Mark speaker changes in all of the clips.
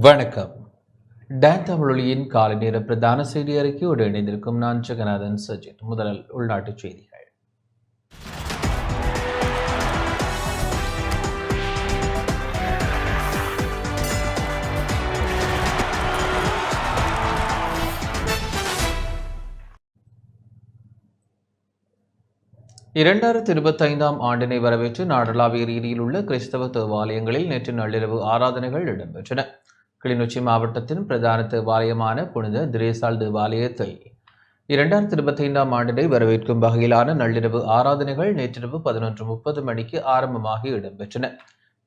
Speaker 1: வணக்கம். டான் தமிழொலியின் காலை நேர பிரதான செய்தி அறிக்கையோடு இணைந்திருக்கும் நான் ஜெகநாதன் சஜித். முதலில் உள்நாட்டுச் செய்திகள். இரண்டாயிரத்தி 25ஆம் ஆண்டினை வரவேற்று நாடளாவிய ரீதியில் உள்ள கிறிஸ்தவ தேவாலயங்களில் நேற்று நள்ளிரவு ஆராதனைகள் இடம்பெற்றன. கிளிநொச்சி மாவட்டத்தின் பிரதான தேவாலயமான புனித திரேசால் தேவாலயத்தை 2025ஆம் ஆண்டினை வரவேற்கும் வகையிலான நள்ளிரவு ஆராதனைகள் நேற்றிரவு 11:30 மணிக்கு ஆரம்பமாகி இடம்பெற்றன.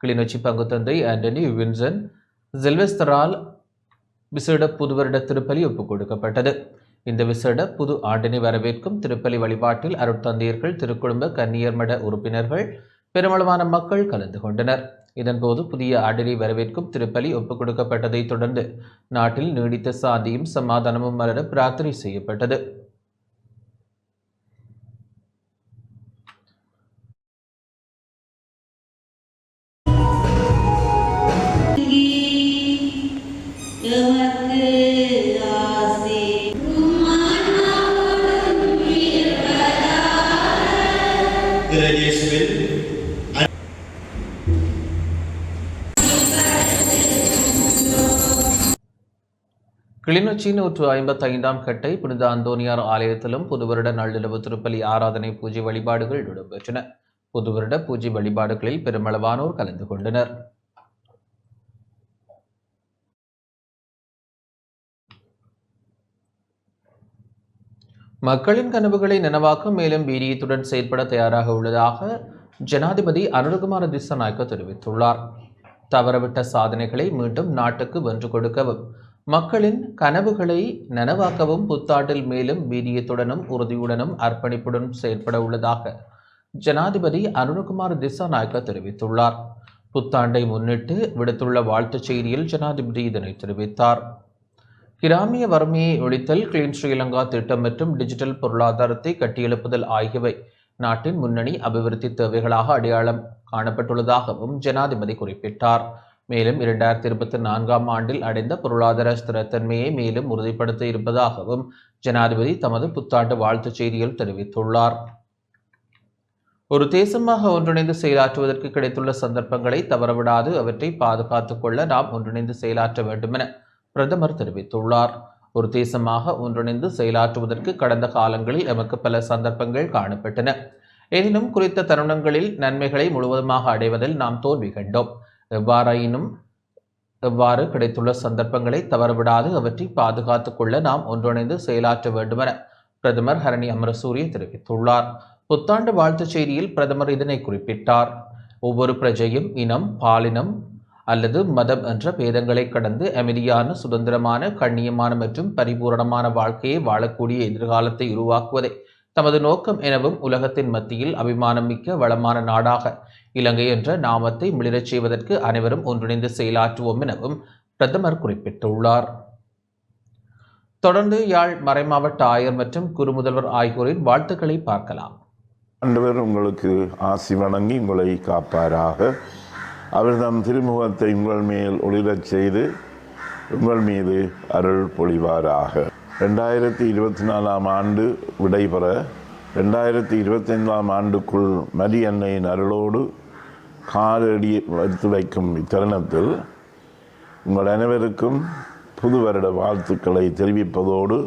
Speaker 1: கிளிநொச்சி பங்குத்தந்தை ஆண்டனி வின்சன் சில்வெஸ்டரால் விசேட புதுவருட திருப்பலி ஒப்புக் கொடுக்கப்பட்டது. இந்த விசேட புது ஆண்டினை வரவேற்கும் திருப்பலி வழிபாட்டில் அருட்தந்தையர்கள், திருக்குடும்ப கன்னியர் மட உறுப்பினர்கள், பெருமளவான மக்கள் கலந்து கொண்டனர். இதன்போது புதிய ஆண்டினை வரவேற்கும் திருப்பலி ஒப்புக் கொடுக்கப்பட்டதைத் தொடர்ந்து நாட்டில் நீடித்த சாந்தியும் சமாதானமும் மலர பிரார்த்தனை செய்யப்பட்டது. கிளிநொச்சி 155ஆம் கட்டை புனித அந்தோனியார் ஆலயத்திலும் புதுவருட நள்ளிரவு திருப்பலி ஆராதனை பூஜை வழிபாடுகள் இடம்பெற்றன. புதுவருட பூஜை வழிபாடுகளில் பெருமளவானோர் கலந்து கொண்டனர். மக்களின் கனவுகளை நனவாக்க மேலும் வீரியத்துடன் செயல்பட தயாராக உள்ளதாக ஜனாதிபதி அனுரகுமார திசாநாயக்க தெரிவித்துள்ளார். தவறவிட்ட சாதனைகளை மீண்டும் நாட்டுக்கு வென்று கொடுக்கவும் மக்களின் கனவுகளை நனவாக்கவும் புத்தாண்டில் மேலும் வீரியத்துடனும் உறுதியுடனும் அர்ப்பணிப்புடன் செயற்பட உள்ளதாக ஜனாதிபதி அனுரகுமார் திசாநாயக்க தெரிவித்துள்ளார். புத்தாண்டை முன்னிட்டு விடுத்துள்ள வாழ்த்துச் செய்தியில் ஜனாதிபதி இதனை தெரிவித்தார். கிராமிய வறுமையை ஒழித்தல், கிளீன் ஸ்ரீலங்கா திட்டம் மற்றும் டிஜிட்டல் பொருளாதாரத்தை கட்டியெழுப்புதல் ஆகியவை நாட்டின் முன்னணி அபிவிருத்தி தேவைகளாக அடையாளம் காணப்பட்டுள்ளதாகவும் ஜனாதிபதி குறிப்பிட்டார். மேலும் 2024ஆம் ஆண்டில் அடைந்த பொருளாதார ஸ்திரத்தன்மையை மேலும் உறுதிப்படுத்த இருப்பதாகவும் ஜனாதிபதி தமது புத்தாண்டு வாழ்த்துச் செய்தியில் தெரிவித்துள்ளார். ஒரு தேசமாக ஒன்றிணைந்து செயலாற்றுவதற்கு கிடைத்துள்ள சந்தர்ப்பங்களை தவறவிடாது அவற்றை பாதுகாத்துக் கொள்ள நாம் ஒன்றிணைந்து செயலாற்ற வேண்டும் என பிரதமர் தெரிவித்துள்ளார். ஒரு தேசமாக ஒன்றிணைந்து செயலாற்றுவதற்கு கடந்த காலங்களில் எமக்கு பல சந்தர்ப்பங்கள் காணப்பட்டன. எனினும் குறித்த தருணங்களில் நன்மைகளை முழுவதுமாக அடைவதில் நாம் தோல்வி கண்டோம். எவ்வாறு கிடைத்துள்ள சந்தர்ப்பங்களை தவறவிடாது அவற்றை பாதுகாத்துக் கொள்ள நாம் ஒன்றிணைந்து செயலாற்ற வேண்டும் என பிரதமர் ஹரணி அமரசூரிய தெரிவித்துள்ளார். புத்தாண்டு வாழ்த்துச் செய்தியில் பிரதமர் இதனை குறிப்பிட்டார். ஒவ்வொரு பிரஜையும் இனம், பாலினம் அல்லது மதம் என்ற பேதங்களை கடந்து அமைதியான, சுதந்திரமான, கண்ணியமான மற்றும் பரிபூரணமான வாழ்க்கையை வாழக்கூடிய எதிர்காலத்தை உருவாக்குவதை தமது நோக்கம் எனவும் உலகத்தின் மத்தியில் அபிமானம் மிக்க வளமான நாடாக இலங்கை என்ற நாமத்தை மிளிரச் செய்வதற்கு அனைவரும் ஒன்றிணைந்து செயலாற்றுவோம் எனவும் பிரதமர் குறிப்பிட்டுள்ளார். தொடர்ந்து யாழ் மறைமாவட்ட ஆயர் மற்றும் குறுமுதல்வர் ஆகியோரின் வாழ்த்துக்களை பார்க்கலாம்.
Speaker 2: ஆண்டவர் உங்களுக்கு ஆசி வணங்கி உங்களை காப்பாராக. அவர் தம் திருமுகத்தை உங்கள் மேல் ஒளிரச் செய்து உங்கள் மீது அருள் பொழிவாராக. 2024ஆம் ஆண்டு விடைபெற 2025ஆம் ஆண்டுக்குள் மரி அன்னையின் அருளோடு காலடி எடுத்து வைக்கும் இத்தருணத்தில் உங்கள் அனைவருக்கும் புது வருட வாழ்த்துக்களை தெரிவிப்பதோடு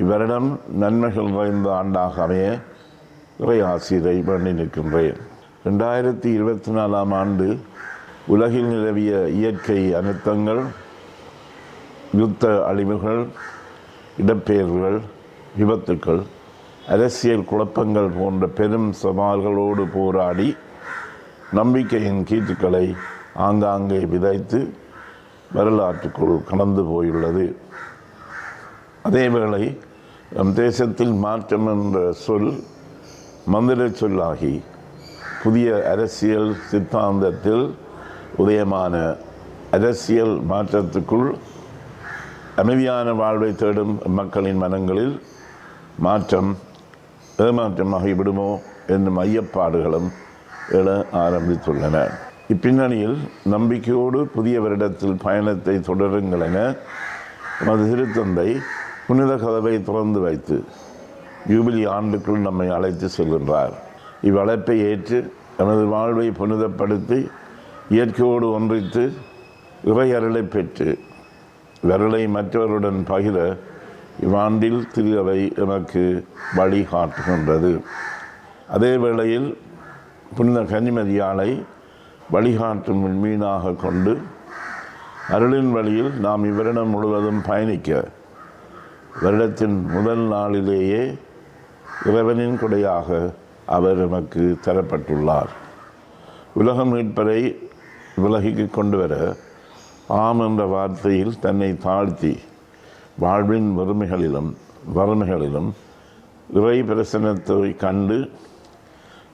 Speaker 2: இவ்வருடம் நன்மைகள் நிறைந்த ஆண்டாக அமைய இறை ஆசிரை வேண்டி நிற்கின்றேன். 2024ஆம் ஆண்டு உலகில் நிலவிய இயற்கை அனர்த்தங்கள், யுத்த அழிவுகள், இடப்பெயர்வுகள், விபத்துக்கள், அரசியல் குழப்பங்கள் போன்ற பெரும் சவால்களோடு போராடி நம்பிக்கையின் கீற்றுக்களை ஆங்காங்கே விதைத்து வரலாற்றுக்குள் கடந்து போயுள்ளது. அதேவேளை நம் தேசத்தில் மாற்றம் என்ற சொல் மந்திர சொல்லாகி புதிய அரசியல் சித்தாந்தத்தில் உதயமான அரசியல் மாற்றத்துக்குள் அமைதியான வாழ்வை தேடும் மக்களின் மனங்களில் மாற்றம் ஏமாற்றமாகிவிடுமோ என்னும் ஐயப்பாடுகளும் எழ ஆரம்பித்துள்ளன. இப்பின்னணியில் நம்பிக்கையோடு புதிய வருடத்தில் பயணத்தை தொடருங்கள் என நமது திருத்தந்தை புனித கதவை திறந்து வைத்து யூபிலி ஆண்டுக்குள் நம்மை அழைத்து செல்கின்றார். இவ்வழைப்பை ஏற்று நமது வாழ்வை புனிதப்படுத்தி இயற்கையோடு ஒன்றித்து இறை அருளை பெற்று வரலை மற்றவருடன் பகிர இவ்வாண்டில் திரு அவை எமக்கு வழிகாட்டுகின்றது. அதே வேளையில் புனித கன்னிமரியாளை வழிகாட்டும் மீனாக கொண்டு அருளின் வழியில் நாம் இவ்வருடம் முழுவதும் பயணிக்க வருடத்தின் முதல் நாளிலேயே இறைவனின் கொடையாக அவர் எமக்கு தரப்பட்டுள்ளார். உலக மீட்பரை விலகிக்கு கொண்டு வர ஆம் என்ற வார்த்தையில் தன்னை தாழ்த்தி வாழ்வின் வறுமைகளிலும் இறை பிரசன்னத்தை கண்டு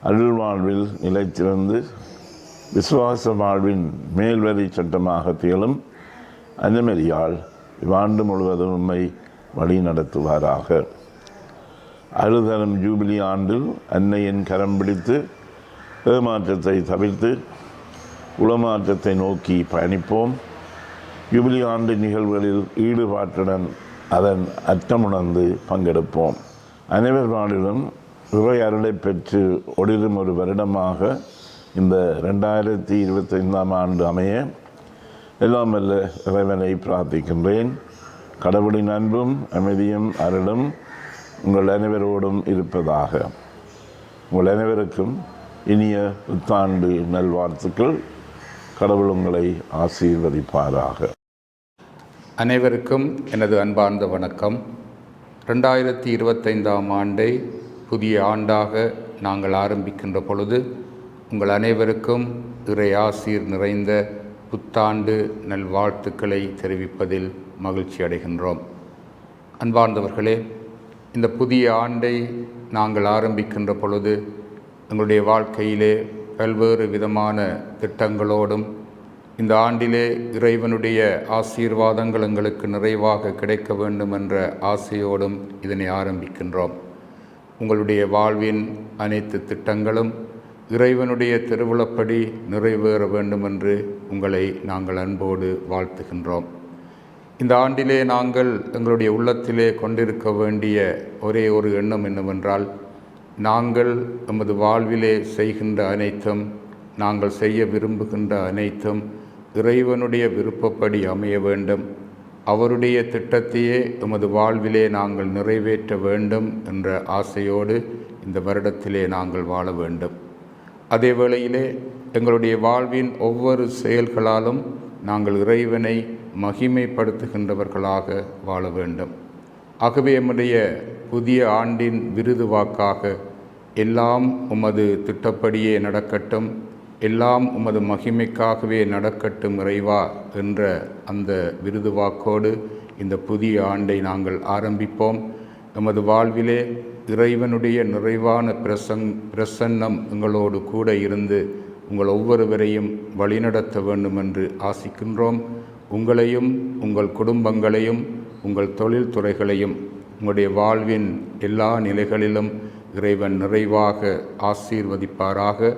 Speaker 2: அருள் வாழ்வில் நிலைத்திருந்து விசுவாச வாழ்வின் மேல்வரி சட்டமாக திகழும் அன்னமரியாள் இவ்வாண்டு முழுவதும் உம்மை வழி நடத்துவாராக. அறுதரும் ஜூபிலி ஆண்டில் அன்னையின் கரம் பிடித்து ஏமாற்றத்தை தவிர்த்து உளமாற்றத்தை நோக்கி பயணிப்போம். யூபிலி ஆண்டு நிகழ்வுகளில் ஈடுபாட்டுடன் அதன் அர்த்தமுணர்ந்து பங்கெடுப்போம். அனைவர் வாழ்விலும் இறை அருளை பெற்று ஒளிரும் ஒரு வருடமாக இந்த 2025ஆம் ஆண்டு அமைய எல்லாம் வல்ல இறைவனை பிரார்த்திக்கின்றேன். கடவுளின் அன்பும் அமைதியும் அருளும் உங்கள் அனைவரோடும் இருப்பதாக. உங்கள் அனைவருக்கும் இனிய புத்தாண்டு நல்வாழ்த்துக்கள். கடவுள் உங்களை ஆசீர்வதிப்பாராக.
Speaker 3: அனைவருக்கும் எனது அன்பார்ந்த வணக்கம். 2025ஆம் ஆண்டை புதிய ஆண்டாக நாங்கள் ஆரம்பிக்கின்ற பொழுது உங்கள் அனைவருக்கும் இறை ஆசீர் நிறைந்த புத்தாண்டு நல்வாழ்த்துக்களை தெரிவிப்பதில் மகிழ்ச்சி அடைகின்றோம். அன்பார்ந்தவர்களே, இந்த புதிய ஆண்டை நாங்கள் ஆரம்பிக்கின்ற பொழுது எங்களுடைய வாழ்க்கையிலே பல்வேறு விதமான திட்டங்களோடும் இந்த ஆண்டிலே இறைவனுடைய ஆசீர்வாதங்கள் எங்களுக்கு நிறைவாக கிடைக்க வேண்டும் என்ற ஆசையோடும் இதனை ஆரம்பிக்கின்றோம். உங்களுடைய வாழ்வின் அனைத்து திட்டங்களும் இறைவனுடைய திருவுளப்படி நிறைவேற வேண்டும் என்று உங்களை நாங்கள் அன்போடு வாழ்த்துகின்றோம். இந்த ஆண்டிலே நாங்கள் எங்களுடைய உள்ளத்திலே கொண்டிருக்க வேண்டிய ஒரே ஒரு எண்ணம் என்னவென்றால், நாங்கள் எமது வாழ்விலே செய்கின்ற அனைத்தும், நாங்கள் செய்ய விரும்புகின்ற அனைத்தும் இறைவனுடைய விருப்பப்படி அமைய வேண்டும். அவருடைய திட்டத்தையே எமது வாழ்விலே நாங்கள் நிறைவேற்ற வேண்டும் என்ற ஆசையோடு இந்த வருடத்திலே நாங்கள் வாழ வேண்டும். அதே வேளையிலே எங்களுடைய வாழ்வின் ஒவ்வொரு செயல்களாலும் நாங்கள் இறைவனை மகிமைப்படுத்துகின்றவர்களாக வாழ வேண்டும். ஆகவே எம்முடைய புதிய ஆண்டின் விருது வாக்காக எல்லாம் உமது திட்டப்படியே நடக்கட்டும், எல்லாம் உமது மகிமைக்காகவே நடக்கட்டும் இறைவா என்ற அந்த விருது வாக்கோடு இந்த புதிய ஆண்டை நாங்கள் ஆரம்பிப்போம். எமது வாழ்விலே இறைவனுடைய நிறைவான பிரசன்னம் எங்களோடு கூட இருந்து உங்கள் ஒவ்வொருவரையும் வழிநடத்த வேண்டும் என்று ஆசிக்கின்றோம். உங்களையும் உங்கள் குடும்பங்களையும் உங்கள் தொழில்துறைகளையும் உங்களுடைய வாழ்வின் எல்லா நிலைகளிலும் இறைவன் நிறைவாக ஆசீர்வதிப்பாராக.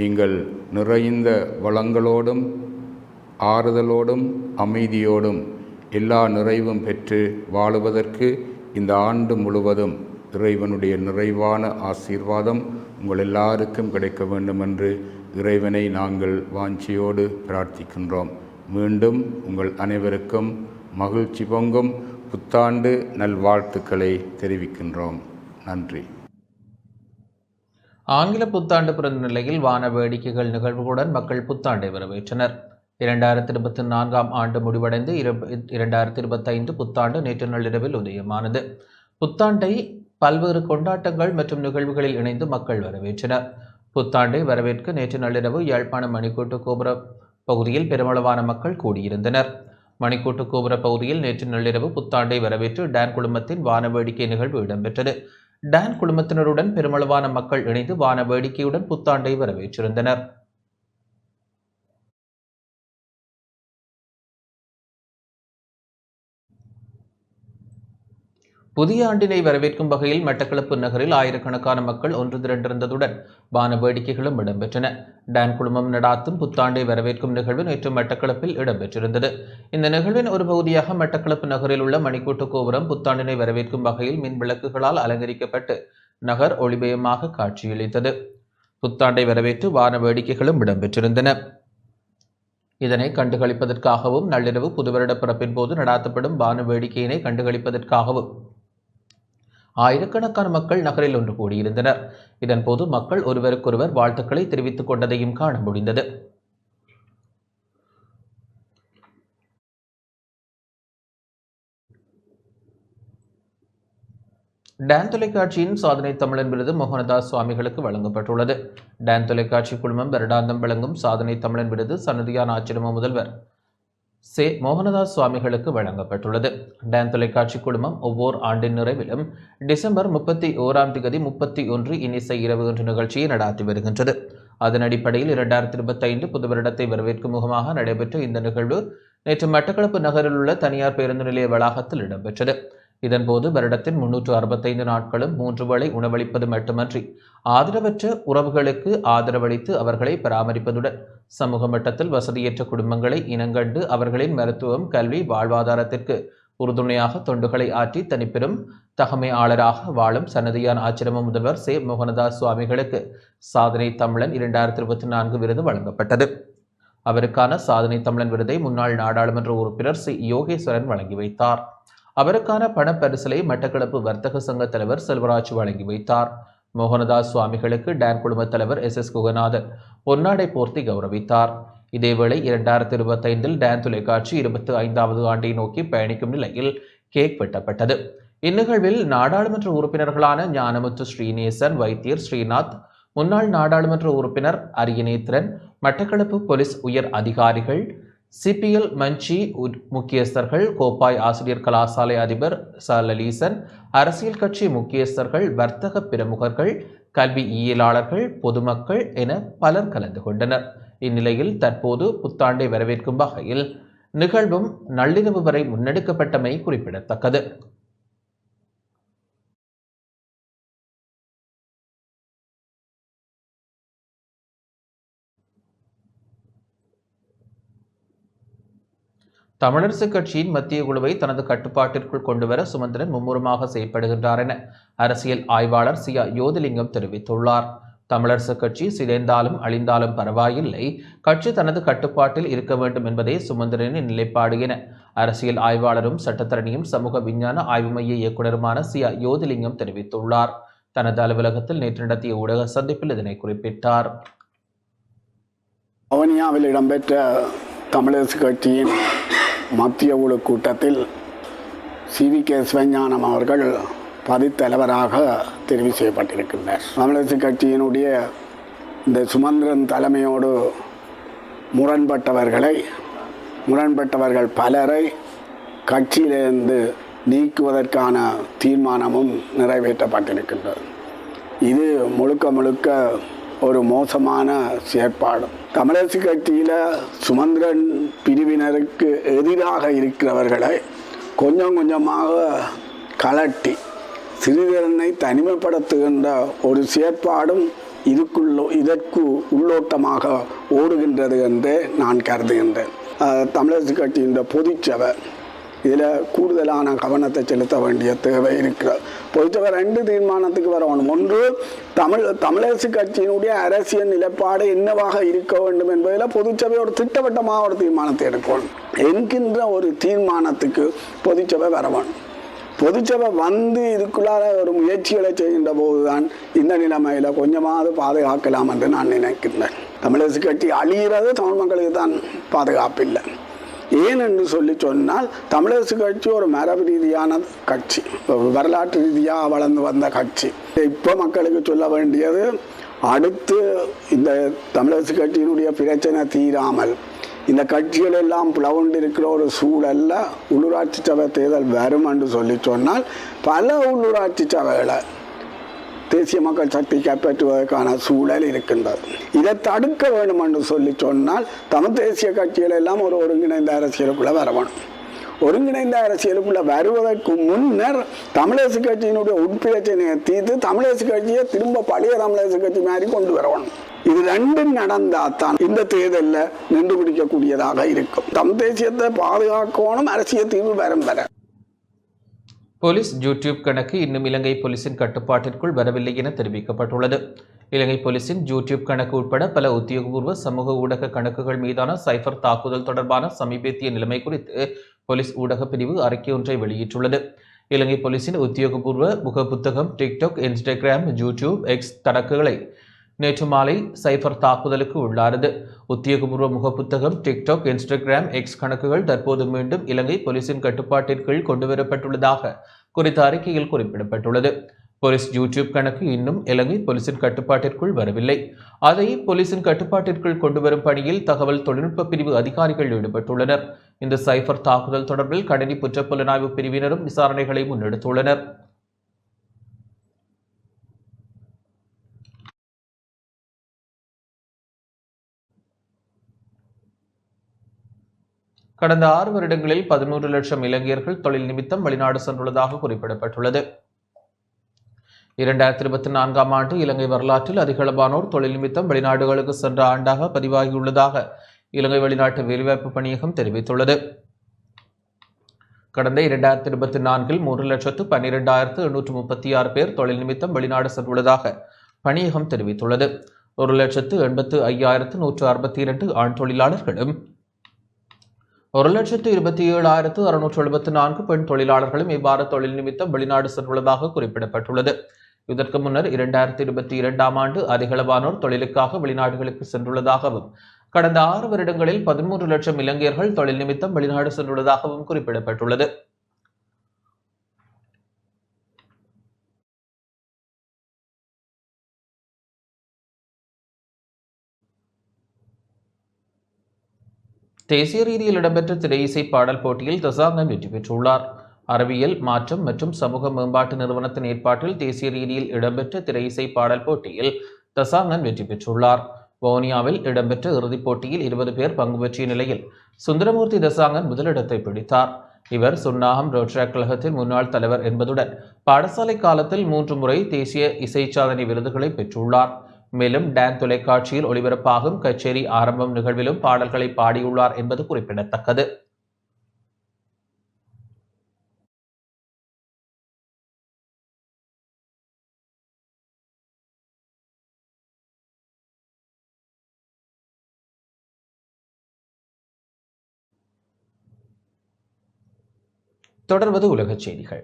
Speaker 3: நீங்கள் நிறைந்த வளங்களோடும் ஆறுதலோடும் அமைதியோடும் எல்லா நிறைவும் பெற்று வாழுவதற்கு இந்த ஆண்டு முழுவதும் இறைவனுடைய நிறைவான ஆசீர்வாதம் உங்கள் எல்லாருக்கும் கிடைக்க வேண்டும் என்று இறைவனை நாங்கள் வாஞ்சியோடு பிரார்த்திக்கின்றோம். மீண்டும் உங்கள் அனைவருக்கும் மகிழ்ச்சி பொங்கும் புத்தாண்டு நல்வாழ்த்துக்களை தெரிவிக்கின்றோம். நன்றி.
Speaker 1: ஆங்கில புத்தாண்டு பிறந்த நிலையில் வான வேடிக்கைகள் நிகழ்வுகளுடன் மக்கள் புத்தாண்டை வரவேற்றனர். 2024ஆம் ஆண்டு முடிவடைந்து 2025 புத்தாண்டு நேற்று நள்ளிரவில் உதயமானது. புத்தாண்டை பல்வேறு கொண்டாட்டங்கள் மற்றும் நிகழ்வுகளில் இணைந்து மக்கள் வரவேற்றனர். புத்தாண்டை வரவேற்க நேற்று நள்ளிரவு யாழ்ப்பாணம் மணிக்கூட்டு கோபுர பகுதியில் பெருமளவான மக்கள் கூடியிருந்தனர். மணிக்கூட்டு கோபுர பகுதியில் நேற்று நள்ளிரவு புத்தாண்டை வரவேற்று டான் குழுமத்தின் வான வேடிக்கை நிகழ்வு இடம்பெற்றது. டான் குழுமத்தினருடன் பெருமளவான மக்கள் இணைந்து வான வேடிக்கையுடன் புத்தாண்டை வரவேற்றிருந்தனர். புதிய ஆண்டினை வரவேற்கும் வகையில் மட்டக்களப்பு நகரில் ஆயிரக்கணக்கான மக்கள் ஒன்று திரண்டிருந்ததுடன் வான வேடிக்கைகளும் இடம்பெற்றன. டான் குழுமம் நடாத்தும் புத்தாண்டை வரவேற்கும் நிகழ்வு நேற்று மட்டக்களப்பில் இடம்பெற்றிருந்தது. இந்த நிகழ்வின் ஒரு பகுதியாக மட்டக்களப்பு நகரில் உள்ள மணிக்கூட்டு கோபுரம் புத்தாண்டினை வரவேற்கும் வகையில் மின் விளக்குகளால் அலங்கரிக்கப்பட்டு நகர் ஒளிமயமாக காட்சியளித்தது. புத்தாண்டை வரவேற்று வான வேடிக்கைகளும் இடம்பெற்றிருந்தன. இதனை கண்டுகளிப்பதற்காகவும் நள்ளிரவு புதுவருட பிறப்பின் போது நடாத்தப்படும் வான வேடிக்கையினை கண்டுகளிப்பதற்காகவும் ஆயிரக்கணக்கான மக்கள் நகரில் ஒன்று கூடியிருந்தனர். இதன்போது மக்கள் ஒருவருக்கொருவர் வாழ்த்துக்களை தெரிவித்துக் கொண்டதையும் காண முடிந்தது. டான் தொலைக்காட்சியின் சாதனை தமிழன் விருது மோகனதாஸ் சுவாமிகளுக்கு வழங்கப்பட்டுள்ளது. டான் தொலைக்காட்சி குழுமம் வருடாந்தம் வழங்கும் சாதனை தமிழன் விருது சன்னதியான் ஆச்சிரம முதல்வர் சே மோகனதாஸ் சுவாமிகளுக்கு வழங்கப்பட்டுள்ளது. டான் தொலைக்காட்சி குழுமம் ஒவ்வொரு ஆண்டின் நிறைவிலும் டிசம்பர் 31 31 இன்னிசை இரவு என்ற நிகழ்ச்சியை நடாத்தி வருகின்றது. அதன் அடிப்படையில் 2025 புது வருடத்தை வரவேற்கும் முகமாக நடைபெற்ற இந்த நிகழ்வு நேற்று மட்டக்களப்பு நகரில் உள்ள தனியார் பேருந்து நிலைய வளாகத்தில் இடம்பெற்றது. இதன்போது வருடத்தின் 365 நாட்களும் 3 வேளை உணவளிப்பது மட்டுமன்றி ஆதரவற்ற உறவுகளுக்கு ஆதரவளித்து அவர்களை பராமரிப்பதுடன் சமூக மட்டத்தில் வசதியற்ற குடும்பங்களை இனங்கண்டு அவர்களின் மருத்துவம், கல்வி, வாழ்வாதாரத்திற்கு உறுதுணையாக தொண்டுகளை ஆற்றி தனிப்பெரும் தகமையாளராக வாழும் சன்னதியான் ஆச்சிரம முதல்வர் சே மோகனதாஸ் சுவாமிகளுக்கு சாதனை தமிழன் 2024 விருது வழங்கப்பட்டது. அவருக்கான சாதனை தமிழன் விருதை முன்னாள் நாடாளுமன்ற உறுப்பினர் சி யோகேஸ்வரன் வழங்கி வைத்தார். அவருக்கான பணப்பரிசலை மட்டக்களப்பு வர்த்தக சங்க தலைவர் செல்வராஜ் வழங்கி வைத்தார். மோகனதாஸ் சுவாமிகளுக்கு டான் குழும தலைவர் SS குகநாதன் பொன்னாடை போர்த்தி கௌரவித்தார். இதேவேளை 2025 டான் தொலைக்காட்சி 25வது ஆண்டை நோக்கி பயணிக்கும் நிலையில் கேக் வெட்டப்பட்டது. இந்நிகழ்வில் நாடாளுமன்ற உறுப்பினர்களான ஞானமுத்து ஸ்ரீநேசன், வைத்தியர் ஸ்ரீநாத், முன்னாள் நாடாளுமன்ற உறுப்பினர் அரியநேத்திரன், மட்டக்களப்பு போலீஸ் உயர் அதிகாரிகள், CPL மஞ்சி முக்கியஸ்தர்கள், கோப்பாய் ஆசிரியர் கலாசாலை அதிபர் சலலீசன், அரசியல் கட்சி முக்கியஸ்தர்கள், வர்த்தக பிரமுகர்கள், கல்வியியலாளர்கள், பொதுமக்கள் என பலர் கலந்து கொண்டனர். இந்நிலையில் தற்போது புத்தாண்டை வரவேற்கும் வகையில் நிகழ்வும் நள்ளிரவு வரை முன்னெடுக்கப்பட்டமை குறிப்பிடத்தக்கது. தமிழரசு கட்சியின் மத்திய குழுவை தனது கட்டுப்பாட்டிற்குள் கொண்டுவர சுமந்திரன் மும்முரமாக செயற்படுகின்றார் என அரசியல் ஆய்வாளர் சியா யோதிலிங்கம் தெரிவித்துள்ளார். தமிழரசு கட்சி சிதைந்தாலும் அழிந்தாலும் பரவாயில்லை, கட்சி தனது கட்டுப்பாட்டில் இருக்க வேண்டும் என்பதே சுமந்திரனின் நிலைப்பாடு என அரசியல் ஆய்வாளரும் சட்டத்தரணியும் சமூக விஞ்ஞான ஆய்வு மைய இயக்குநருமான சியா யோதிலிங்கம் தெரிவித்துள்ளார். தனது அலுவலகத்தில் நேற்று நடத்திய ஊடக சந்திப்பில் இதனை குறிப்பிட்டார்.
Speaker 4: வவுனியாவில் இடம்பெற்ற தமிழரசு கட்சியின் மத்திய குழு கூட்டத்தில் CVK சிவஞானம் அவர்கள் பதித்தலைவராக தெரிவு செய்யப்பட்டிருக்கின்றார். தமிழரசு கட்சியினுடைய இந்த சுமந்திரன் தலைமையோடு முரண்பட்டவர்கள் பலரை கட்சியிலிருந்து நீக்குவதற்கான தீர்மானமும் நிறைவேற்றப்பட்டிருக்கின்றது. இது முழுக்க ஒரு மோசமான செயற்பாடு. தமிழரசு கட்சியில் சுமந்திரன் பிரிவினருக்கு எதிராக இருக்கிறவர்களை கொஞ்சம் கொஞ்சமாக கலட்டி சிறிதரனை தனிமைப்படுத்துகின்ற ஒரு செயற்பாடும் இதற்கு உள்ளோட்டமாக ஓடுகின்றது என்று நான் கருதுகின்றேன். தமிழரசு கட்சியின் பொதுச்சபை இதில் கூடுதலான கவனத்தை செலுத்த வேண்டிய தேவை இருக்கிறது. பொதுச்சபை 2 தீர்மானத்துக்கு வரணும். ஒன்று, தமிழரசு கட்சியினுடைய அரசியல் நிலைப்பாடு என்னவாக இருக்க வேண்டும் என்பதில் பொதுச்சபை ஒரு திட்டவட்டமாக ஒரு தீர்மானத்தை எடுக்கணும் என்கின்ற ஒரு தீர்மானத்துக்கு பொதுச்சபை வரணும். பொதுச்சபை இதுக்குள்ளார ஒரு முயற்சிகளை செய்கின்ற போதுதான் இந்த நிலைமையில் கொஞ்சமாவது பாதுகாக்கலாம் என்று நான் நினைக்கின்றேன். தமிழரசு கட்சி அழிகிறது தமிழ் மக்களுக்கு தான் பாதுகாப்பில்லை. ஏன் என்று சொன்னால் தமிழரசு கட்சி ஒரு மரபு ரீதியான கட்சி, வரலாற்று ரீதியாக வளர்ந்து வந்த கட்சி. இப்போ மக்களுக்கு சொல்ல வேண்டியது, அடுத்து இந்த தமிழரசு கட்சியினுடைய பிரச்சனை தீராமல் இந்த கட்சிகள் எல்லாம் பிளவுண்டு இருக்கிற ஒரு சூழலில் உள்ளூராட்சி சபை தேர்தல் வரும் என்று சொன்னால் பல உள்ளூராட்சி சபைகளை தேசிய மக்கள் சக்தி கைப்பற்றுவதற்கான சூழல் இருக்கின்றது. இதை தடுக்க வேண்டும் என்று சொன்னால் தமிழ் தேசிய கட்சிகள் எல்லாம் ஒரு ஒருங்கிணைந்த அரசியலுக்குள்ளே வரணும். ஒருங்கிணைந்த அரசியலுக்குள்ள வருவதற்கு முன்னர் தமிழரசு கட்சியினுடைய உட்பிரச்சனையை தீர்த்து தமிழரசு கட்சியை திரும்ப பழைய தமிழரசு கட்சி மாதிரி கொண்டு வரணும். இது ரெண்டும் நடந்தால்தான் இந்த தேர்தலில் நின்று பிடிக்கக்கூடியதாக இருக்கும். தமிழ் தேசியத்தை பாதுகாக்கணும், அரசியல் தீர்வு வரும் வர.
Speaker 1: போலீஸ் யூடியூப் கணக்கு இன்னும் இலங்கை போலீசின் கட்டுப்பாட்டிற்குள் வரவில்லை என தெரிவிக்கப்பட்டுள்ளது. இலங்கை போலீசின் யூடியூப் கணக்கு உட்பட பல உத்தியோகபூர்வ சமூக ஊடக கணக்குகள் மீதான சைபர் தாக்குதல் தொடர்பான சமீபத்திய நிலைமை குறித்து போலீஸ் ஊடக பிரிவு அறிக்கை ஒன்றை வெளியிட்டுள்ளது. இலங்கை போலீசின் உத்தியோகபூர்வ முகப்புத்தகம் டிக்டாக், இன்ஸ்டாகிராம், யூடியூப், எக்ஸ் கணக்குகளை நேற்று மாலை சைபர் தாக்குதலுக்கு உள்ளானது. உத்தியோகபூர்வ முகப்புத்தகம் டிக்டாக், இன்ஸ்டாகிராம், எக்ஸ் கணக்குகள் தற்போது மீண்டும் இலங்கை போலீசின் கட்டுப்பாட்டிற்குள் கொண்டுவரப்பட்டுள்ளதாக குறித்த அறிக்கையில் குறிப்பிடப்பட்டுள்ளது. போலீஸ் யூடியூப் கணக்கு இன்னும் இலங்கை போலீசின் கட்டுப்பாட்டிற்குள் வரவில்லை. அதை போலீசின் கட்டுப்பாட்டிற்குள் கொண்டுவரும் பணியில் தகவல் தொழில்நுட்ப பிரிவு அதிகாரிகள் ஈடுபட்டுள்ளனர். இந்த சைபர் தாக்குதல் தொடர்பில் கணினி குற்றப்புலனாய்வு பிரிவினரும் விசாரணைகளை முன்னெடுத்துள்ளனர். கடந்த 6 வருடங்களில் 11 லட்சம் இலங்கையர்கள் தொழில் நிமித்தம் வெளிநாடு சென்றுள்ளதாக குறிப்பிடப்பட்டுள்ளது. 2024ஆம் ஆண்டு இலங்கை வரலாற்றில் அதிகளவானோர் தொழில் நிமித்தம் வெளிநாடுகளுக்கு சென்ற ஆண்டாக பதிவாகியுள்ளதாக இலங்கை வெளிநாட்டு வேலைவாய்ப்பு பணியகம் தெரிவித்துள்ளது. கடந்த 2024இல் 3,12,836 பேர் தொழில் நிமித்தம் வெளிநாடு சென்றுள்ளதாக பணியகம் தெரிவித்துள்ளது. 1,85,162 ஆண் தொழிலாளர்களும் 1,27,674 பெண் தொழிலாளர்களும் இவ்வாறு தொழில் நிமித்தம் வெளிநாடு சென்றுள்ளதாக குறிப்பிடப்பட்டுள்ளது. இதற்கு முன்னர் 2022ஆம் ஆண்டு அதிகளவானோர் தொழிலுக்காக வெளிநாடுகளுக்கு சென்றுள்ளதாகவும் கடந்த 6 வருடங்களில் 13 லட்சம் இலங்கையர்கள் தொழில் நிமித்தம் வெளிநாடு சென்றுள்ளதாகவும் குறிப்பிடப்பட்டுள்ளது. தேசிய ரீதியில் இடம்பெற்ற திரை இசை பாடல் போட்டியில் தசாங்கன் வெற்றி பெற்றுள்ளார். அறிவியல் மாற்றம் மற்றும் சமூக மேம்பாட்டு நிறுவனத்தின் ஏற்பாட்டில் தேசிய ரீதியில் இடம்பெற்ற திரை இசை பாடல் போட்டியில் தசாங்கன் வெற்றி பெற்றுள்ளார். வவுனியாவில் இடம்பெற்ற இறுதிப் போட்டியில் 20 பேர் பங்கு பெற்றிய நிலையில் சுந்தரமூர்த்தி தசாங்கன் முதலிடத்தை பிடித்தார். இவர் சுன்னாகம் ரோட்ராக் கழகத்தின் முன்னாள் தலைவர் என்பதுடன் பாடசாலை காலத்தில் 3 முறை தேசிய இசை சாதனை விருதுகளை பெற்றுள்ளார். மேலும் டான் தொலைக்காட்சியில் ஒளிபரப்பாகும் கச்சேரி ஆரம்பம் நிகழ்விலும் பாடல்களை பாடியுள்ளார் என்பது குறிப்பிடத்தக்கது. தொடர்வது உலகச் செய்திகள்.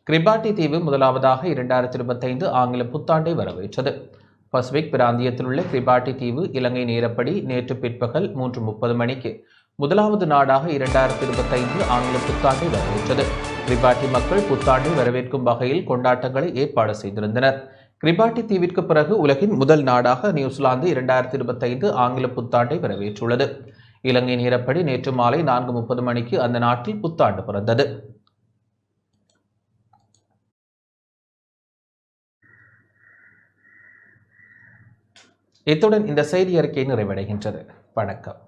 Speaker 1: கிரிபாட்டி தீவு முதலாவதாக 2025 ஆங்கில புத்தாண்டை வரவேற்றது. பசிபிக் பிராந்தியத்தில் உள்ள கிரிபாட்டி தீவு இலங்கை நேரப்படி நேற்று பிற்பகல் 3:30 மணிக்கு முதலாவது நாடாக 2025 ஆங்கில புத்தாண்டை வரவேற்றது. கிரிபாட்டி மக்கள் புத்தாண்டை வரவேற்கும் வகையில் கொண்டாட்டங்களை ஏற்பாடு செய்திருந்தனர். கிரிபாட்டி தீவிற்கு பிறகு உலகின் முதல் நாடாக நியூசிலாந்து 2025 ஆங்கில புத்தாண்டை வரவேற்றுள்ளது. இலங்கை நேரப்படி நேற்று மாலை 4:30 மணிக்கு அந்த நாட்டில் புத்தாண்டு பிறந்தது. இத்துடன் இந்த செய்தி அறிக்கை நிறைவடைகின்றது. வணக்கம்.